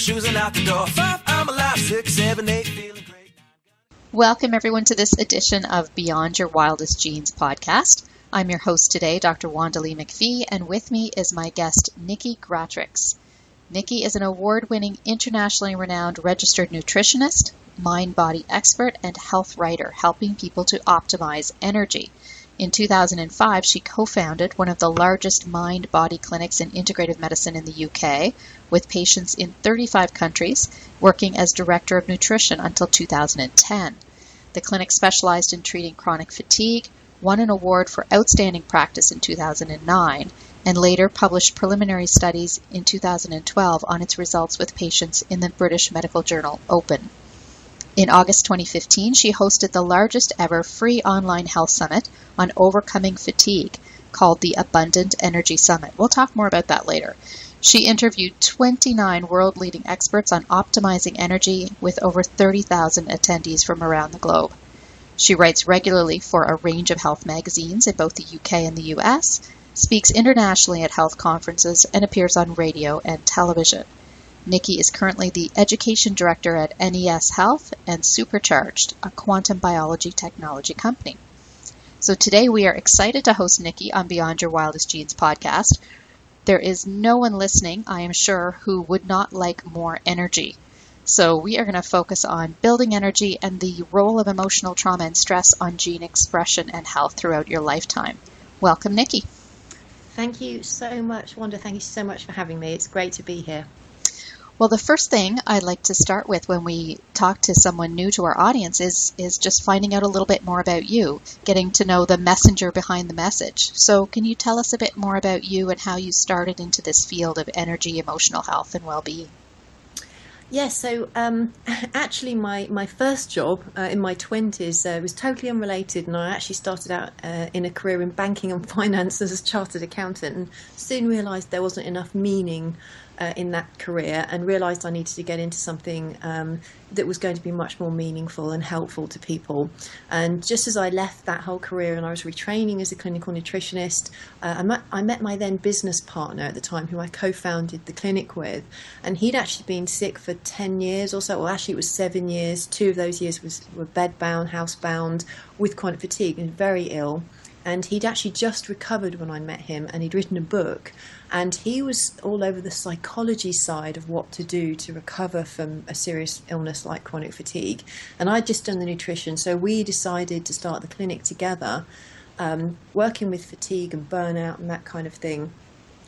shoes and out the door. 5, I'm alive. 6, 7, 8, feeling great. Welcome everyone to this edition of Beyond Your Wildest Genes podcast. I'm your host today, Dr. Wanda Lee McPhee, and with me is my guest, Niki Gratrix. Niki is an award-winning, internationally renowned registered nutritionist, mind-body expert, and health writer, helping people to optimize energy. In 2005, she co-founded one of the largest mind-body clinics in integrative medicine in the UK, with patients in 35 countries, working as director of nutrition until 2010. The clinic specialized in treating chronic fatigue, won an award for outstanding practice in 2009, and later published preliminary studies in 2012 on its results with patients in the British medical journal Open. In August 2015, she hosted the largest ever free online health summit on overcoming fatigue called the AbundantEnergySummit. We'll talk more about that later. She interviewed 29 world-leading experts on optimizing energy with over 30,000 attendees from around the globe. She writes regularly for a range of health magazines in both the UK and the US, speaks internationally at health conferences, and appears on radio and television. Niki is currently the Education Director at NES Health and SuperCharged, a quantum biology technology company. So today we are excited to host Niki on Beyond Your Wildest Genes podcast. There is no one listening, I am sure, who would not like more energy. So we are going to focus on building energy and the role of emotional trauma and stress on gene expression and health throughout your lifetime. Welcome, Niki. Thank you so much, Wanda. Thank you so much for having me. It's great to be here. Well, the first thing I'd like to start with when we talk to someone new to our audience is just finding out a little bit more about you, getting to know the messenger behind the message. So can you tell us a bit more about you and how you started into this field of energy, emotional health, and well-being? Yes, so actually my first job in my 20s was totally unrelated, and I actually started out in a career in banking and finance as a chartered accountant, and soon realised there wasn't enough meaning in that career, and realised I needed to get into something that was going to be much more meaningful and helpful to people. And just as I left that whole career and I was retraining as a clinical nutritionist, I met my then business partner at the time, who I co-founded the clinic with, and he'd actually been sick for 10 years or so. Well, actually it was 7 years. 2 of those years were bedbound, housebound, with chronic fatigue, and very ill. And he'd actually just recovered when I met him, and he'd written a book, and he was all over the psychology side of what to do to recover from a serious illness like chronic fatigue. And I'd just done the nutrition, so we decided to start the clinic together, working with fatigue and burnout and that kind of thing.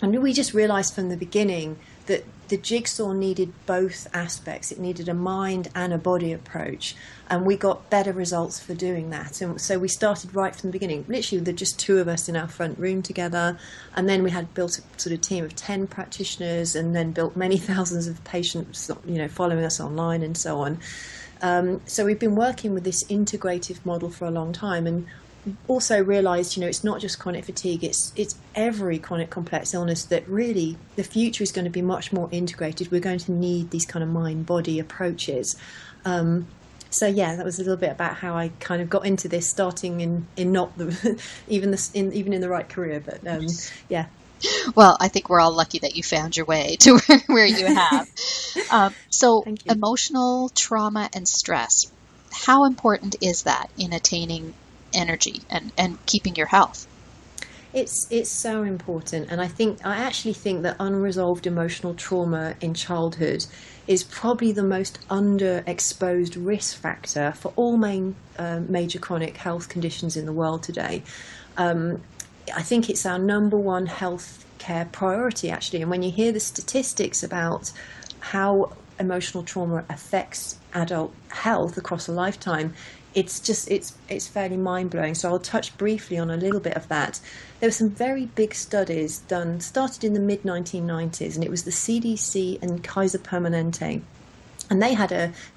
And we just realised from the beginning that the jigsaw needed both aspects. It needed a mind and a body approach, and we got better results for doing that. And so we started right from the beginning, literally with just 2 of us in our front room together, and then we had built a sort of team of 10 practitioners, and then built many thousands of patients, following us online and so on. So we've been working with this integrative model for a long time, and also realised, it's not just chronic fatigue, it's every chronic complex illness, that really the future is going to be much more integrated. We're going to need these kind of mind-body approaches. So yeah, that was a little bit about how I kind of got into this, starting in not the even in the right career, but yeah. Well, I think we're all lucky that you found your way to where you have. So emotional trauma and stress, how important is that in attaining energy and keeping your health? It's so important, and I actually think that unresolved emotional trauma in childhood is probably the most underexposed risk factor for all major chronic health conditions in the world today. I think it's our number one health care priority, actually. And when you hear the statistics about how emotional trauma affects adult health across a lifetime, it's fairly mind-blowing. So I'll touch briefly on a little bit of that. There were some very big studies done, started in the mid-1990s, and it was the CDC and Kaiser Permanente. And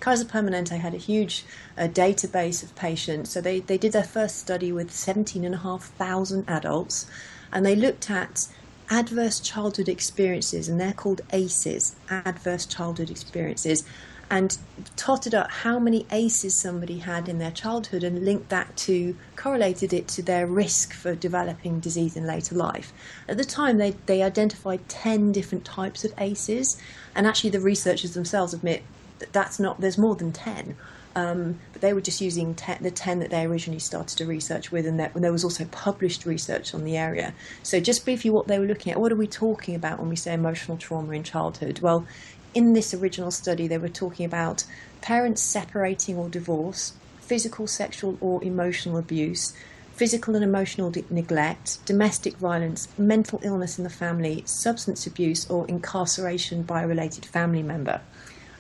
Kaiser Permanente had a huge database of patients. So they did their first study with 17,500 adults, and they looked at adverse childhood experiences, and they're called ACEs, adverse childhood experiences. and totted up how many ACEs somebody had in their childhood and linked that to, correlated it to their risk for developing disease in later life. At the time, they identified 10 different types of ACEs, and actually the researchers themselves admit that there's more than 10. But they were just using the 10 that they originally started to research with, and there was also published research on the area. So just briefly what they were looking at, what are we talking about when we say emotional trauma in childhood? Well, in this original study, they were talking about parents separating or divorce, physical, sexual or emotional abuse, physical and emotional neglect, domestic violence, mental illness in the family, substance abuse or incarceration by a related family member.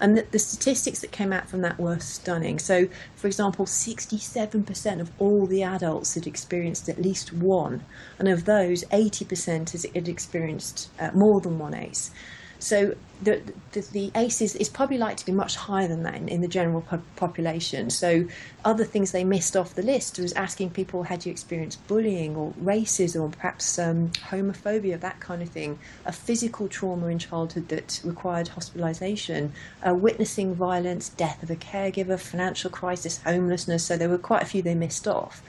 And the statistics that came out from that were stunning. So, for example, 67% of all the adults had experienced at least one, and of those, 80% had experienced more than one ACE. So the ACEs is probably likely to be much higher than that in the general population. So other things they missed off the list was asking people, had you experienced bullying or racism or perhaps homophobia, that kind of thing, a physical trauma in childhood that required hospitalisation, witnessing violence, death of a caregiver, financial crisis, homelessness. So there were quite a few they missed off.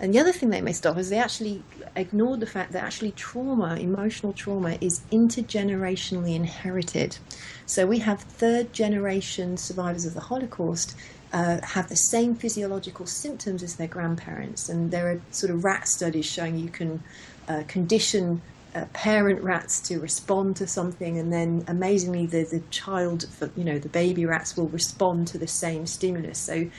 And the other thing they missed off is they actually ignored the fact that actually trauma, emotional trauma, is intergenerationally inherited. So we have third-generation survivors of the Holocaust have the same physiological symptoms as their grandparents. And there are sort of rat studies showing you can condition parent rats to respond to something, and then amazingly the child, the baby rats will respond to the same stimulus. So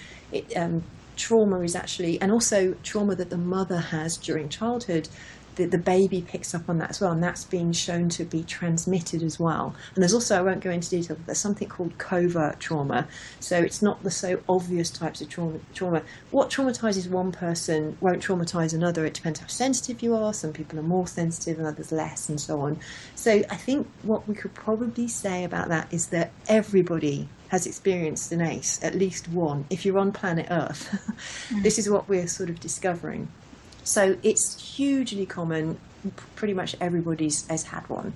trauma is actually, and also trauma that the mother has during childhood, the baby picks up on that as well, and that's been shown to be transmitted as well. And there's also, I won't go into detail, but there's something called covert trauma. So it's not the so obvious types of trauma. What traumatizes one person won't traumatize another. It depends how sensitive you are. Some people are more sensitive and others less, and so on. So I think what we could probably say about that is that everybody has experienced an ACE, at least one. If you're on planet Earth, this is what we're sort of discovering. So it's hugely common, pretty much everybody's has had one.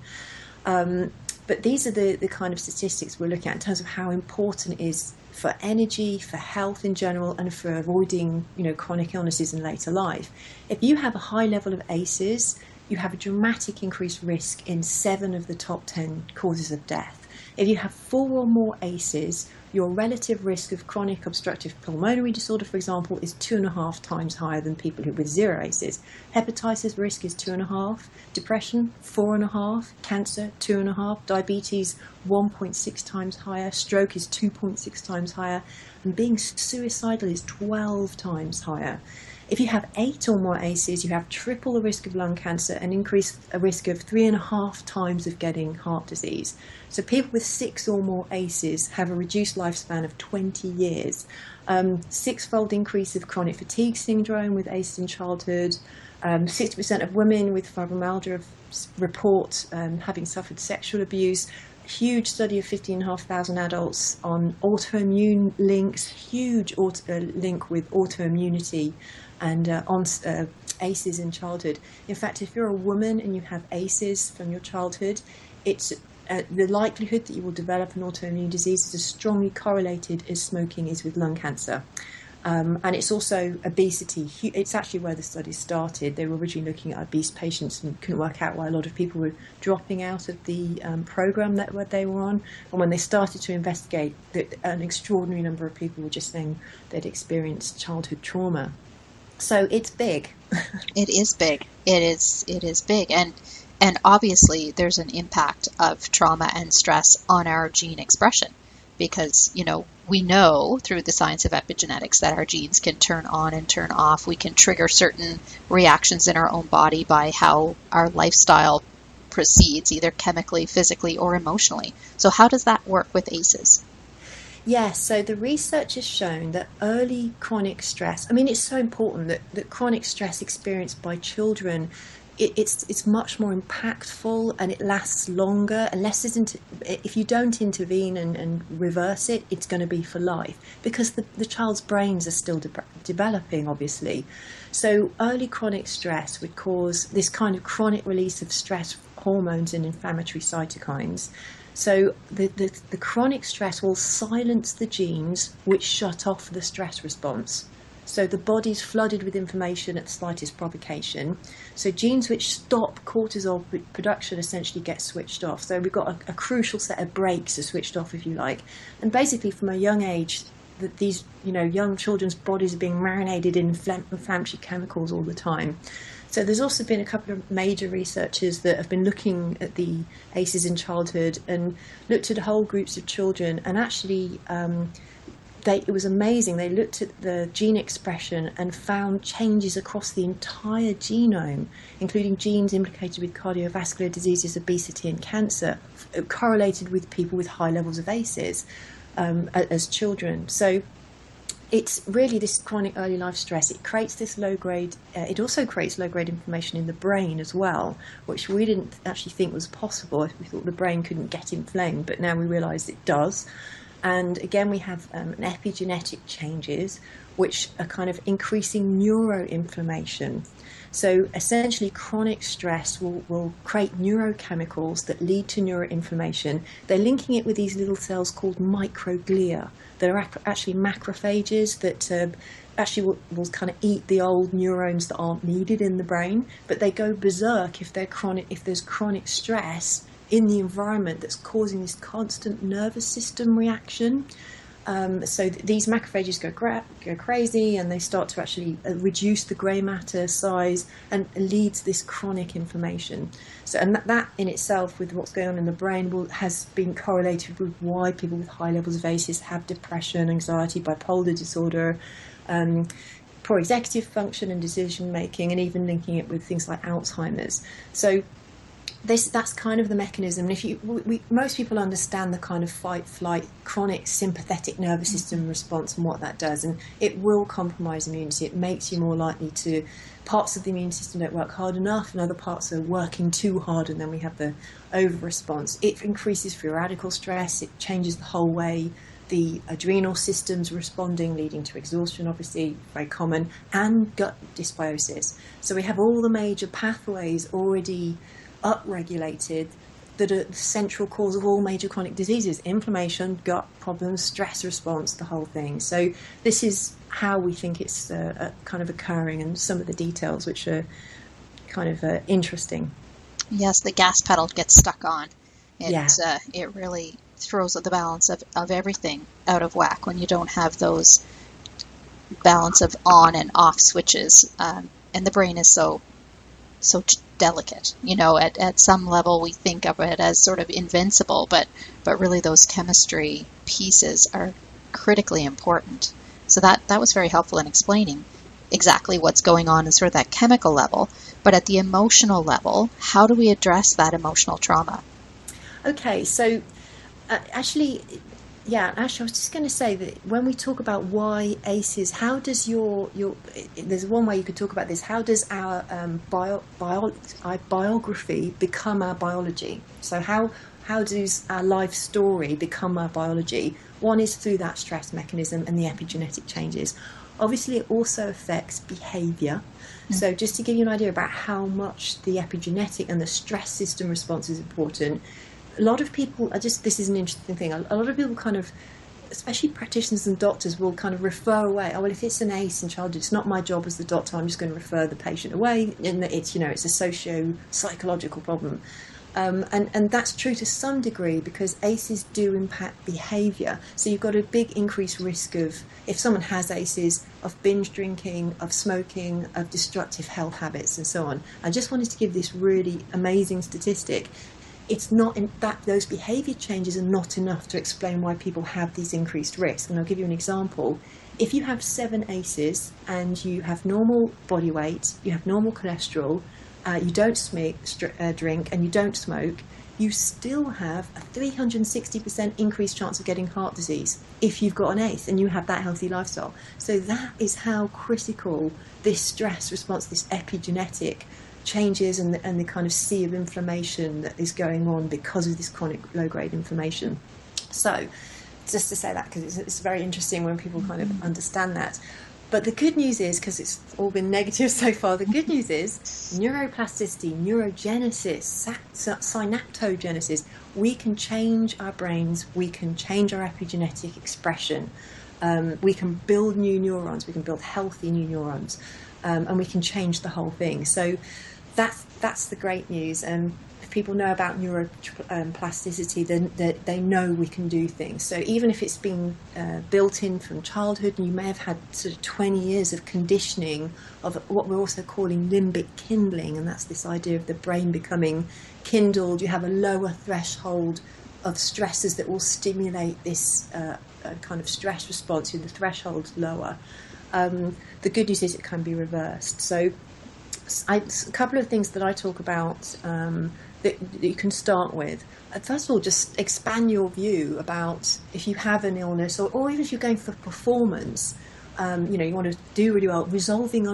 But these are the kind of statistics we're looking at in terms of how important it is for energy, for health in general, and for avoiding, chronic illnesses in later life. If you have a high level of ACEs, you have a dramatic increased risk in 7 of the top 10 causes of death. If you have 4 or more ACEs, your relative risk of chronic obstructive pulmonary disorder, for example, is 2.5 times higher than people with 0 ACEs. Hepatitis risk is 2.5, depression 4.5, cancer 2.5, diabetes 1.6 times higher, stroke is 2.6 times higher, and being suicidal is 12 times higher. If you have 8 or more ACEs, you have triple the risk of lung cancer and increase a risk of 3.5 times of getting heart disease. So people with 6 or more ACEs have a reduced lifespan of 20 years. 6-fold increase of chronic fatigue syndrome with ACEs in childhood. 60% of women with fibromyalgia report having suffered sexual abuse. Huge study of 15,500 adults on autoimmune links, huge link with autoimmunity and on ACEs in childhood. In fact, if you're a woman and you have ACEs from your childhood, it's the likelihood that you will develop an autoimmune disease is as strongly correlated as smoking is with lung cancer. And it's also obesity. It's actually where the study started. They were originally looking at obese patients and couldn't work out why a lot of people were dropping out of the program that they were on. And when they started to investigate, an extraordinary number of people were just saying they'd experienced childhood trauma. So it's big. It is big. It is big. And obviously there's an impact of trauma and stress on our gene expression, because, we know through the science of epigenetics that our genes can turn on and turn off. We can trigger certain reactions in our own body by how our lifestyle proceeds, either chemically, physically, or emotionally. So how does that work with ACEs? Yes, so the research has shown that early chronic stress, it's so important that chronic stress experienced by children, it's much more impactful and it lasts longer. If you don't intervene and reverse it, it's going to be for life, because the child's brains are still developing, obviously. So early chronic stress would cause this kind of chronic release of stress hormones and inflammatory cytokines. So the chronic stress will silence the genes which shut off the stress response. So the body's flooded with information at the slightest provocation. So genes which stop cortisol production essentially get switched off. So we've got a crucial set of brakes are switched off, if you like. And basically from a young age, that these young children's bodies are being marinated in inflammatory chemicals all the time. So there's also been a couple of major researchers that have been looking at the ACEs in childhood and looked at whole groups of children, and actually it was amazing. They looked at the gene expression and found changes across the entire genome, including genes implicated with cardiovascular diseases, obesity and cancer, correlated with people with high levels of ACEs as children. So it's really this chronic early life stress. It creates this low-grade, it also creates low-grade inflammation in the brain as well, which we didn't actually think was possible. We thought the brain couldn't get inflamed, but now we realise it does. And again, we have an epigenetic changes, which are kind of increasing neuroinflammation. So essentially, chronic stress will create neurochemicals that lead to neuroinflammation. They're linking it with these little cells called microglia. They're actually macrophages that actually will kind of eat the old neurons that aren't needed in the brain, but they go berserk if there's chronic stress in the environment that's causing this constant nervous system reaction. So these macrophages go crazy, and they start to actually reduce the grey matter size and leads this chronic inflammation. So, and that in itself, with what's going on in the brain, has been correlated with why people with high levels of ACEs have depression, anxiety, bipolar disorder, poor executive function and decision making, and even linking it with things like Alzheimer's. So that's kind of the mechanism. And most people understand the kind of fight, flight, chronic sympathetic nervous system response and what that does, and it will compromise immunity. It makes you more likely to, parts of the immune system don't work hard enough, and other parts are working too hard, and then we have the over response. It increases free radical stress. It changes the whole way the adrenal system's responding, leading to exhaustion, obviously very common, and gut dysbiosis. So we have all the major pathways already upregulated that are the central cause of all major chronic diseases: inflammation, gut problems, stress response, the whole thing. So this is how we think it's kind of occurring, and some of the details which are kind of interesting. Yes, the gas pedal gets stuck on. It really throws the balance of everything out of whack when you don't have those balance of on and off switches, and the brain is so delicate. At some level we think of it as sort of invincible, but really those chemistry pieces are critically important. So that was very helpful in explaining exactly what's going on in sort of that chemical level. But at the emotional level, how do we address that emotional trauma? Okay, so actually, I was just going to say that when we talk about why ACEs, how does there's one way you could talk about this, how does our biography become our biology? So how does our life story become our biology? One is through that stress mechanism and the epigenetic changes. Obviously, it also affects behaviour. So just to give you an idea about how much the epigenetic and the stress system response is important, a lot of people this is an interesting thing. A lot of people kind of, especially practitioners and doctors, will kind of refer away. Oh, well, if it's an ACE in childhood, it's not my job as the doctor. I'm just going to refer the patient away. And it's a socio-psychological problem. And that's true to some degree, because ACEs do impact behaviour. So you've got a big increased risk of, if someone has ACEs, of binge drinking, of smoking, of destructive health habits, and so on. I just wanted to give this really amazing statistic. It's not in that those behaviour changes are not enough to explain why people have these increased risks. And I'll give you an example. If you have 7 ACEs and you have normal body weight, you have normal cholesterol, you don't drink, and you don't smoke, you still have a 360% increased chance of getting heart disease if you've got an ACE and you have that healthy lifestyle. So that is how critical this stress response, this epigenetic changes and the kind of sea of inflammation that is going on because of this chronic low-grade inflammation. So just to say that, because it's very interesting when people kind of understand that. But the good news is, because it's all been negative so far, the good news is neuroplasticity, neurogenesis, synaptogenesis, we can change our brains, we can change our epigenetic expression, we can build new neurons, we can build healthy new neurons, and we can change the whole thing. So that's the great news. If people know about neuroplasticity, then they know we can do things. So even if it's been built in from childhood, and you may have had sort of 20 years of conditioning of what we're also calling limbic kindling, and that's this idea of the brain becoming kindled. You have a lower threshold of stresses that will stimulate this kind of stress response. The threshold's lower. The good news is it can be reversed. So a couple of things that I talk about that you can start with. First of all, just expand your view about if you have an illness, or even if you're going for performance, you want to do really well. Resolving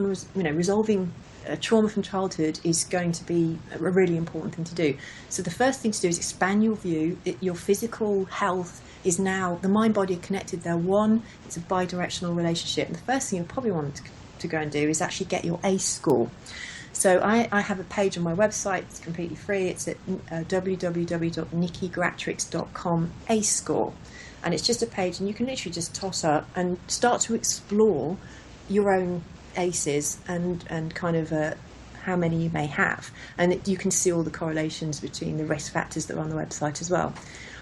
trauma from childhood is going to be a really important thing to do. So the first thing to do is expand your view. Your physical health is now, the mind body are connected. They're one. It's a bi-directional relationship. And the first thing you probably want to go and do is actually get your ACE score. So I have a page on my website. It's completely free. It's at www.nikigratrix.com ACE score, and it's just a page, and you can literally just toss up and start to explore your own ACEs and kind of how many you may have, and you can see all the correlations between the risk factors that are on the website as well.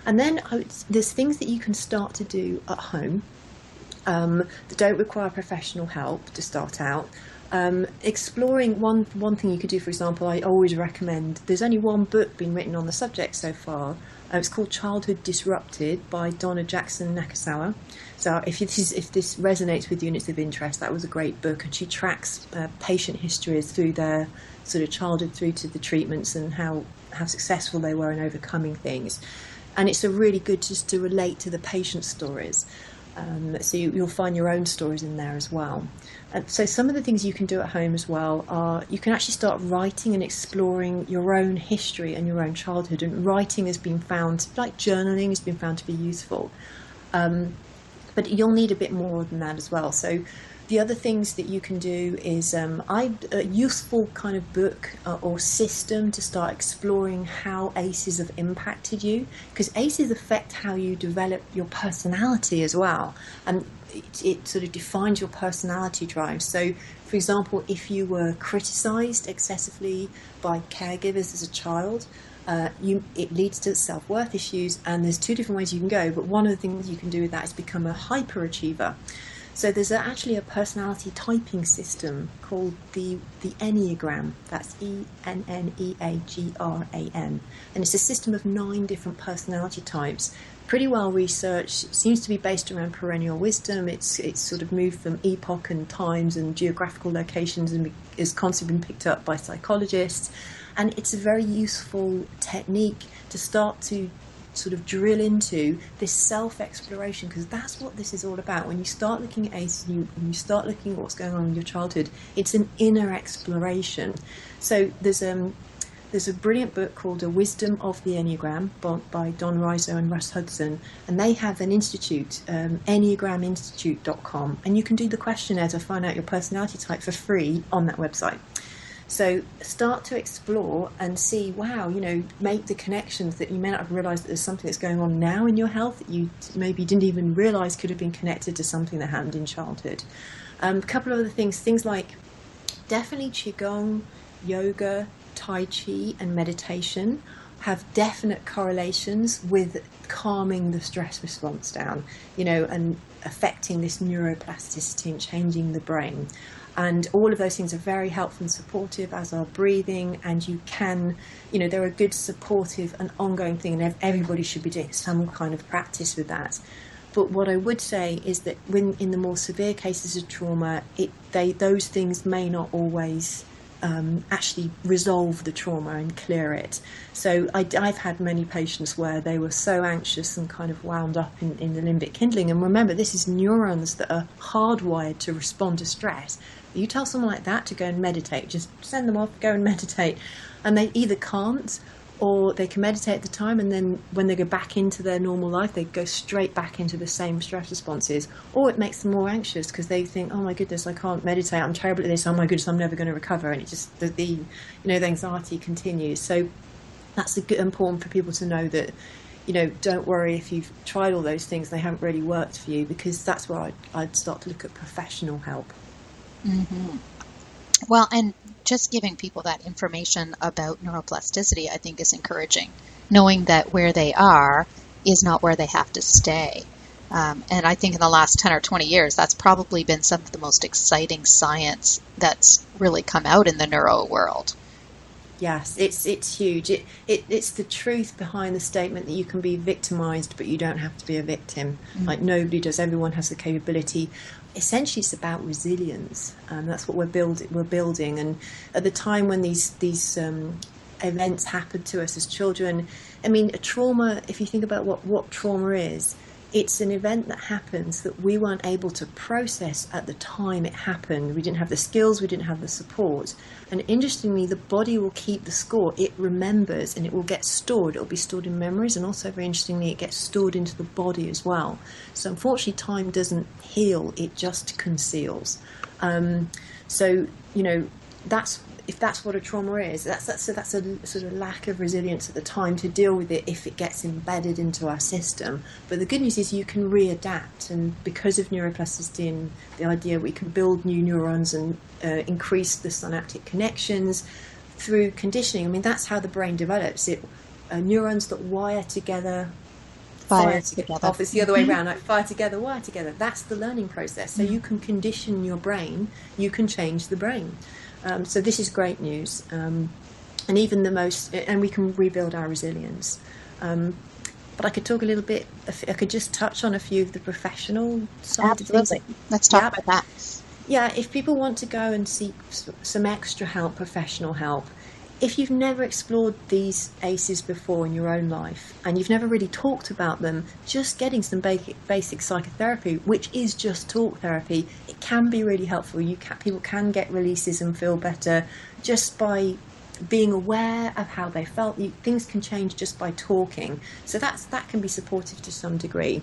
And then there's things that you can start to do at home that don't require professional help to start out. Exploring one thing you could do, for example, I always recommend, there's only one book been written on the subject so far. It's called Childhood Disrupted by Donna Jackson Nakasawa. So if this resonates with you and it's of interest, that was a great book, and she tracks patient histories through their sort of childhood through to the treatments and how successful they were in overcoming things. And it's a really good just to relate to the patient stories. So you'll find your own stories in there as well. And so some of the things you can do at home as well are you can actually start writing and exploring your own history and your own childhood. And writing has been found, like journaling, has been found to be useful. But you'll need a bit more than that as well. So the other things that you can do is a useful kind of book or system to start exploring how ACEs have impacted you, because ACEs affect how you develop your personality as well, and it sort of defines your personality drive. So, for example, if you were criticised excessively by caregivers as a child, it leads to self-worth issues, and there's two different ways you can go, but one of the things you can do with that is become a hyperachiever. So there's actually a personality typing system called the Enneagram. That's ENNEAGRAM. And it's a system of 9 different personality types. Pretty well researched. It seems to be based around perennial wisdom. It's sort of moved from epoch and times and geographical locations and is constantly been picked up by psychologists. And it's a very useful technique to start to sort of drill into this self-exploration, because that's what this is all about. When you start looking at ACEs and you start looking at what's going on in your childhood, it's an inner exploration. So there's a brilliant book called A Wisdom of the Enneagram by Don Riso and Russ Hudson, and they have an institute, enneagraminstitute.com, and you can do the questionnaire to find out your personality type for free on that website. So start to explore and see, wow, make the connections that you may not have realised that there's something that's going on now in your health that you maybe didn't even realise could have been connected to something that happened in childhood. A couple of other things like definitely Qigong, yoga, Tai Chi and meditation have definite correlations with calming the stress response down, and affecting this neuroplasticity and changing the brain. And all of those things are very helpful and supportive, as are breathing. And you can, they're a good supportive and ongoing thing, and everybody should be doing some kind of practice with that. But what I would say is that when in the more severe cases of trauma, those things may not always actually resolve the trauma and clear it. So I've had many patients where they were so anxious and kind of wound up in the limbic kindling. And remember, this is neurons that are hardwired to respond to stress. You tell someone like that to go and meditate, just send them off, go and meditate, and they either can't, or they can meditate at the time, and then when they go back into their normal life, they go straight back into the same stress responses. Or it makes them more anxious because they think, oh my goodness, I can't meditate, I'm terrible at this, oh my goodness, I'm never going to recover. And it just, the anxiety continues. So that's important for people to know that, don't worry if you've tried all those things, they haven't really worked for you, because that's where I'd start to look at professional help. Mm-hmm. Well, and just giving people that information about neuroplasticity, I think, is encouraging. Knowing that where they are is not where they have to stay. And I think in the last 10 or 20 years, that's probably been some of the most exciting science that's really come out in the neuro world. Yes, it's huge. It's the truth behind the statement that you can be victimized, but you don't have to be a victim. Mm-hmm. Like, nobody does. Everyone has the capability. Essentially, it's about resilience. That's what we're building. And at the time when these events happened to us as children, I mean, a trauma, if you think about what trauma is, it's an event that happens that we weren't able to process at the time it happened. We didn't have the skills, we didn't have the support. And interestingly, the body will keep the score. It remembers, and it will get stored. It will be stored in memories, and also, very interestingly, it gets stored into the body as well. So unfortunately, time doesn't heal, it just conceals. If that's what a trauma is, that's a sort of lack of resilience at the time to deal with it if it gets embedded into our system. But the good news is you can readapt, and because of neuroplasticity and the idea we can build new neurons and increase the synaptic connections through conditioning. I mean, that's how the brain develops. Neurons that wire together, fire together. Oh, it's the other way around, like fire together, wire together. That's the learning process. So you can condition your brain, you can change the brain. So this is great news, and even and we can rebuild our resilience. But I could talk a little bit, I could just touch on a few of the professional side of things. Let's talk about that. Yeah, if people want to go and seek some extra help, professional help, if you've never explored these ACEs before in your own life, and you've never really talked about them, just getting some basic psychotherapy, which is just talk therapy, it can be really helpful. People can get releases and feel better just by being aware of how they felt. Things can change just by talking. So that can be supportive to some degree.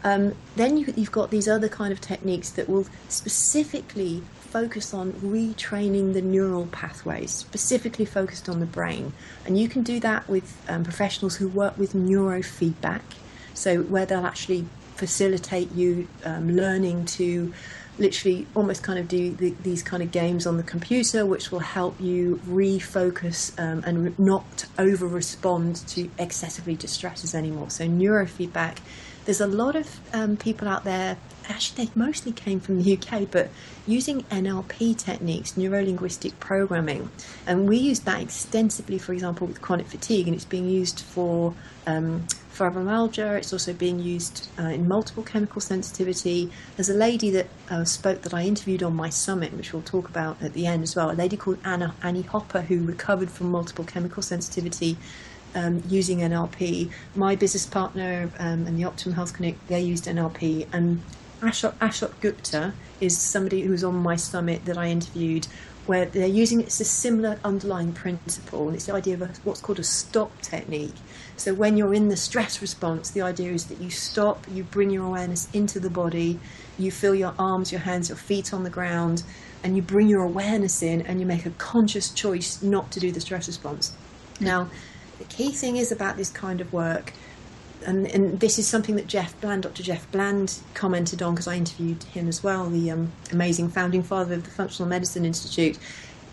Then you've got these other kind of techniques that will specifically focus on retraining the neural pathways, specifically focused on the brain. And you can do that with professionals who work with neurofeedback, so where they'll actually facilitate you learning to literally almost kind of do these kind of games on the computer, which will help you refocus and not over-respond to excessively distressors anymore. So neurofeedback. There's a lot of people out there, actually they mostly came from the UK, but using NLP techniques, neuro-linguistic programming. And we use that extensively, for example, with chronic fatigue, and it's being used for fibromyalgia. It's also being used in multiple chemical sensitivity. There's a lady that spoke that I interviewed on my summit, which we'll talk about at the end as well, a lady called Annie Hopper, who recovered from multiple chemical sensitivity using NLP. My business partner and the Optimum Health Clinic, they used NLP, and Ashok Gupta is somebody who was on my summit that I interviewed, where they're using it's a similar underlying principle, and it's the idea of what's called a stop technique. So when you're in the stress response, the idea is that you stop, you bring your awareness into the body, you feel your arms, your hands, your feet on the ground, and you bring your awareness in, and you make a conscious choice not to do the stress response. Now, the key thing is about this kind of work, and this is something that Dr. Jeff Bland commented on, because I interviewed him as well, the amazing founding father of the Functional Medicine Institute.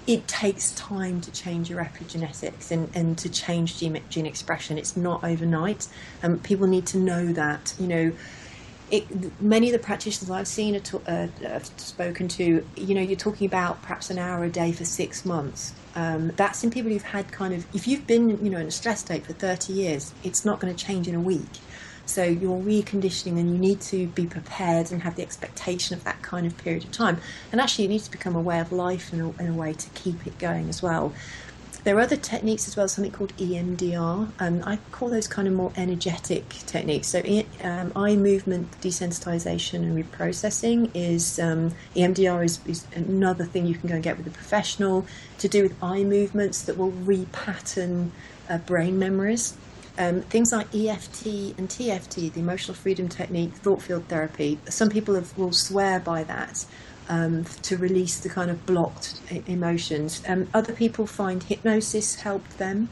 It takes time to change your epigenetics and to change gene expression. It's not overnight, and people need to know that. Many of the practitioners I've seen, I've spoken to, you're talking about perhaps an hour a day for 6 months. That's in people who've had if you've been, in a stress state for 30 years, it's not going to change in a week. So you're reconditioning, and you need to be prepared and have the expectation of that kind of period of time. And actually, it needs to become a way of life and a way to keep it going as well. There are other techniques as well, something called EMDR, and I call those kind of more energetic techniques. So eye movement desensitization and reprocessing is EMDR is another thing you can go and get with a professional to do with eye movements that will repattern brain memories. Things like EFT and TFT, the emotional freedom technique, thought field therapy, some people will swear by that. To release the kind of blocked emotions. Other people find hypnosis helped them,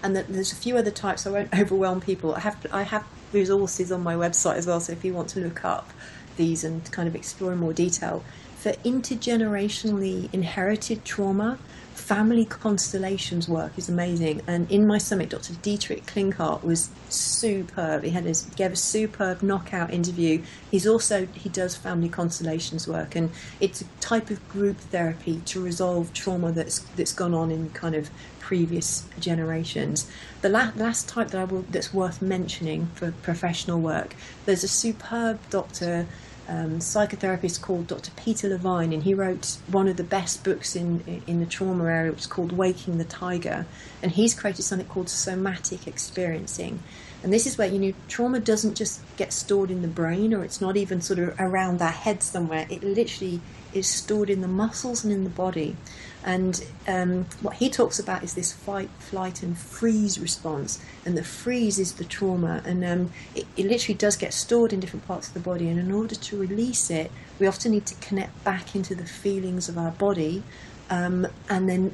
and that there's a few other types. I won't overwhelm people. I have resources on my website as well, so if you want to look up these and kind of explore in more detail. For intergenerationally inherited trauma, family constellations work is amazing. And in my summit, Dr. Dietrich Klinkhardt was superb. He gave a superb knockout interview. He does family constellations work, and it's a type of group therapy to resolve trauma that's gone on in kind of previous generations. The last type that's worth mentioning for professional work, there's a superb doctor, psychotherapist called Dr. Peter Levine, and he wrote one of the best books in the trauma area, which is called Waking the Tiger, and he's created something called somatic experiencing. And this is where, trauma doesn't just get stored in the brain, or it's not even sort of around our head somewhere. It literally is stored in the muscles and in the body. And what he talks about is this fight, flight, and freeze response. And the freeze is the trauma. And it literally does get stored in different parts of the body. And in order to release it, we often need to connect back into the feelings of our body, and then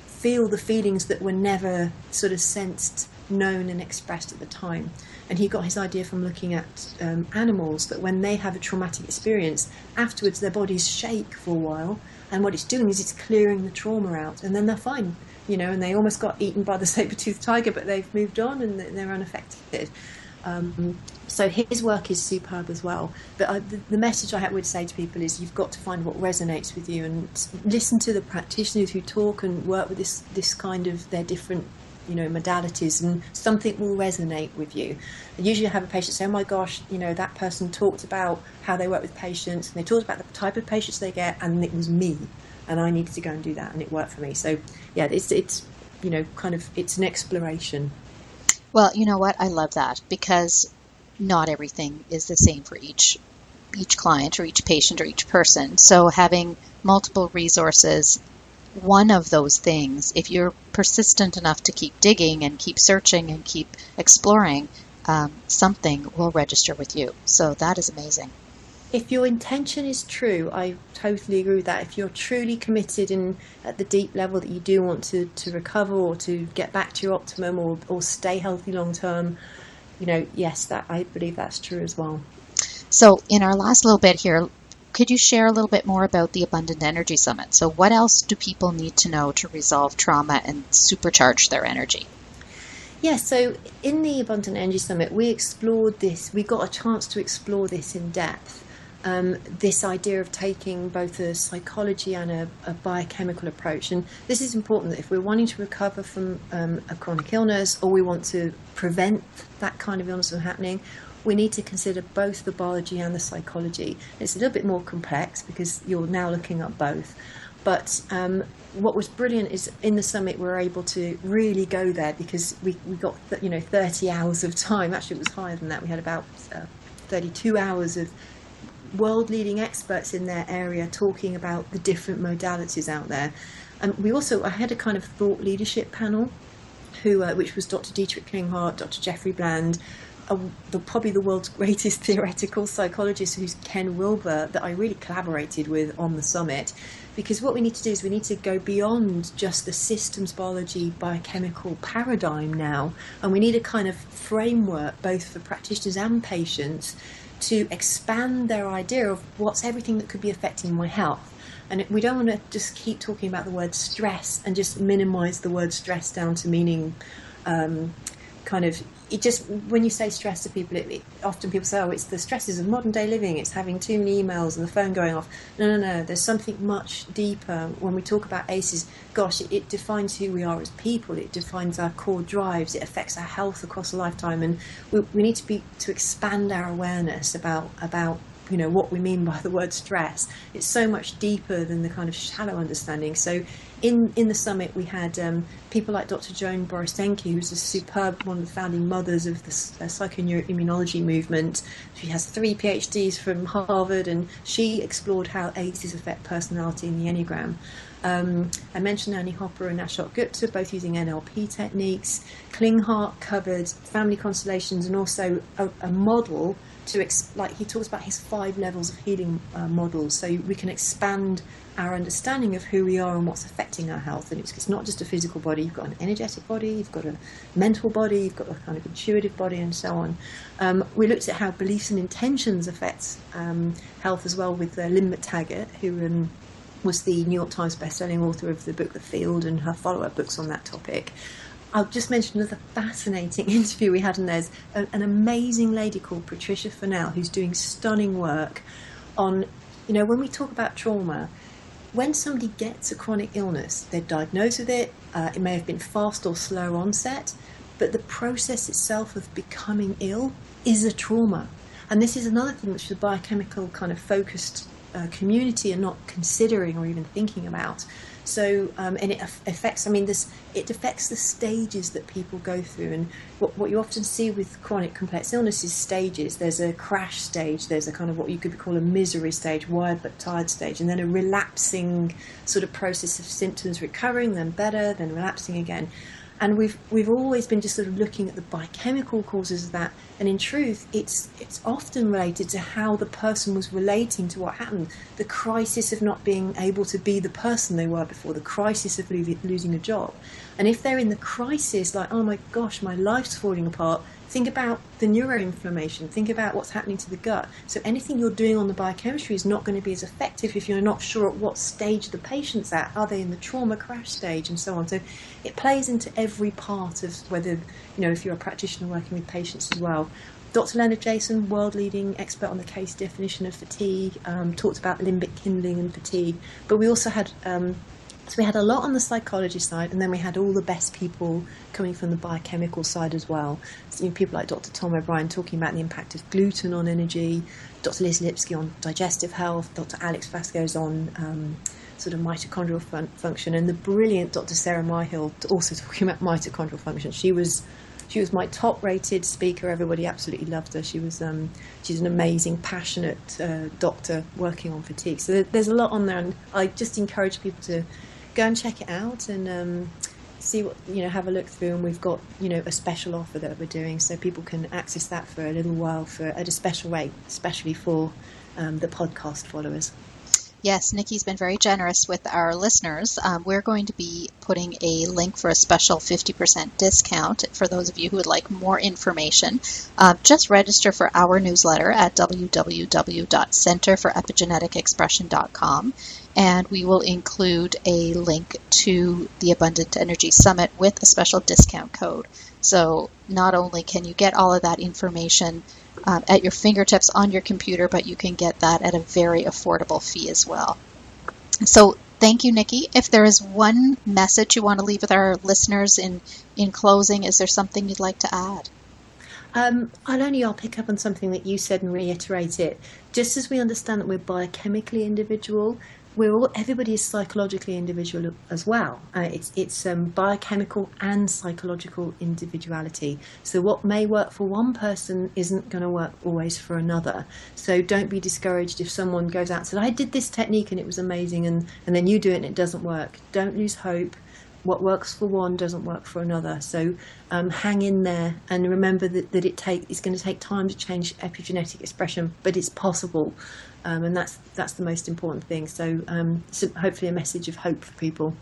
feel the feelings that were never sort of sensed, known, and expressed at the time. And he got his idea from looking at animals, that when they have a traumatic experience, afterwards their bodies shake for a while. And what it's doing is it's clearing the trauma out, and then they're fine, and they almost got eaten by the saber-toothed tiger, but they've moved on and they're unaffected. So his work is superb as well. But the message I would say to people is you've got to find what resonates with you, and listen to the practitioners who talk and work with this kind of their different modalities, and something will resonate with you. And usually I have a patient say, oh my gosh, that person talked about how they work with patients, and they talked about the type of patients they get, and it was me, and I needed to go and do that, and it worked for me. So yeah, it's it's an exploration. Well, you know what? I love that, because not everything is the same for each client or each patient or each person. So having multiple resources, one of those things, if you're persistent enough to keep digging and keep searching and keep exploring, something will register with you. So that is amazing. If your intention is true, I totally agree with that. If you're truly committed and at the deep level that you do want to recover or to get back to your optimum or stay healthy long term, yes, that I believe that's true as well. So in our last little bit here, could you share a little bit more about the Abundant Energy Summit? So what else do people need to know to resolve trauma and supercharge their energy? Yeah, so in the Abundant Energy Summit, we explored this. We got a chance to explore this in depth. This idea of taking both a psychology and a biochemical approach. And this is important, that if we're wanting to recover from a chronic illness, or we want to prevent that kind of illness from happening, we need to consider both the biology and the psychology. It's a little bit more complex because you're now looking at both. But what was brilliant is in the summit we were able to really go there, because we got 30 hours of time. Actually, it was higher than that. We had about 32 hours of world-leading experts in their area talking about the different modalities out there. And I had a kind of thought leadership panel, which was Dr. Dietrich Klinkhardt, Dr. Jeffrey Bland, probably the world's greatest theoretical psychologist, who's Ken Wilber, that I really collaborated with on the summit. Because what we need to do is we need to go beyond just the systems biology biochemical paradigm now, and we need a kind of framework both for practitioners and patients to expand their idea of what's everything that could be affecting my health. And we don't want to just keep talking about the word stress and just minimize the word stress down to meaning when you say stress to people, often people say, oh, it's the stresses of modern day living, it's having too many emails and the phone going off. No, there's something much deeper. When we talk about ACEs, gosh, it defines who we are as people, it defines our core drives, it affects our health across a lifetime, and we need to expand our awareness about what we mean by the word stress. It's so much deeper than the kind of shallow understanding. So in the summit, we had people like Dr. Joan Borisenki, who's a superb, one of the founding mothers of the psychoneuroimmunology movement. She has 3 PhDs from Harvard, and she explored how ACEs affect personality in the Enneagram. I mentioned Annie Hopper and Ashok Gupta, both using NLP techniques. Klinghardt covered family constellations and also a model he talks about his 5 levels of healing models, so we can expand our understanding of who we are and what's affecting our health. And it's not just a physical body, you've got an energetic body, you've got a mental body, you've got a kind of intuitive body, and so on. We looked at how beliefs and intentions affect health as well with Lynn McTaggart, who was the New York Times bestselling author of the book The Field and her follow-up books on that topic. I'll just mention another fascinating interview we had, and there's an amazing lady called Patricia Fennell who's doing stunning work on, when we talk about trauma, when somebody gets a chronic illness, they're diagnosed with it, it may have been fast or slow onset, but the process itself of becoming ill is a trauma. And this is another thing which the biochemical kind of focused community are not considering or even thinking about. So, and it affects, it affects the stages that people go through. And what you often see with chronic complex illness is stages. There's a crash stage, there's a kind of what you could call a misery stage, wired but tired stage, and then a relapsing sort of process of symptoms recurring, then better, then relapsing again. And we've always been just sort of looking at the biochemical causes of that, and in truth, it's often related to how the person was relating to what happened. The crisis of not being able to be the person they were before, the crisis of losing a job. And if they're in the crisis, like, oh my gosh, my life's falling apart, think about the neuroinflammation, think about what's happening to the gut. So anything you're doing on the biochemistry is not going to be as effective if you're not sure at what stage the patient's at. Are they in the trauma crash stage and so on? So it plays into every part of whether, if you're a practitioner working with patients as well. Dr. Leonard Jason, world-leading expert on the case definition of fatigue, talked about limbic kindling and fatigue. But we also had so we had a lot on the psychology side, and then we had all the best people coming from the biochemical side as well. So, people like Dr. Tom O'Brien talking about the impact of gluten on energy, Dr. Liz Lipsky on digestive health, Dr. Alex Vasquez on sort of mitochondrial function, and the brilliant Dr. Sarah Myhill also talking about mitochondrial function. She was my top-rated speaker. Everybody absolutely loved her. She's an amazing, passionate doctor working on fatigue. So there's a lot on there, and I just encourage people to go and check it out and see what, have a look through. And we've got, a special offer that we're doing, so people can access that for a little while at a special rate, especially for the podcast followers. Yes, Niki's been very generous with our listeners. We're going to be putting a link for a special 50% discount for those of you who would like more information. Just register for our newsletter at www.centerforepigeneticexpression.com, and we will include a link to the Abundant Energy Summit with a special discount code. So not only can you get all of that information at your fingertips on your computer, but you can get that at a very affordable fee as well. So thank you, Niki. If there is one message you want to leave with our listeners in closing, is there something you'd like to add? I'll pick up on something that you said and reiterate it. Just as we understand that we're biochemically individual, everybody is psychologically individual as well. It's biochemical and psychological individuality. So what may work for one person isn't going to work always for another. So don't be discouraged if someone goes out and says, I did this technique and it was amazing, and then you do it and it doesn't work. Don't lose hope. What works for one doesn't work for another. So hang in there and remember that it's going to take time to change epigenetic expression, but it's possible. And that's the most important thing. So hopefully a message of hope for people.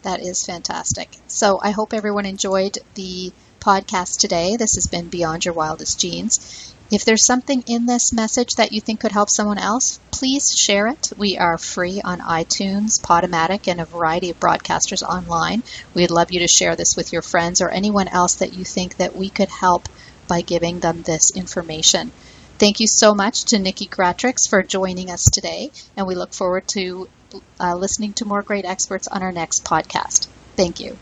That is fantastic. So I hope everyone enjoyed the podcast today. This has been Beyond Your Wildest Genes. If there's something in this message that you think could help someone else, please share it. We are free on iTunes, Podomatic, and a variety of broadcasters online. We'd love you to share this with your friends or anyone else that you think that we could help by giving them this information. Thank you so much to Niki Gratrix for joining us today, and we look forward to listening to more great experts on our next podcast. Thank you.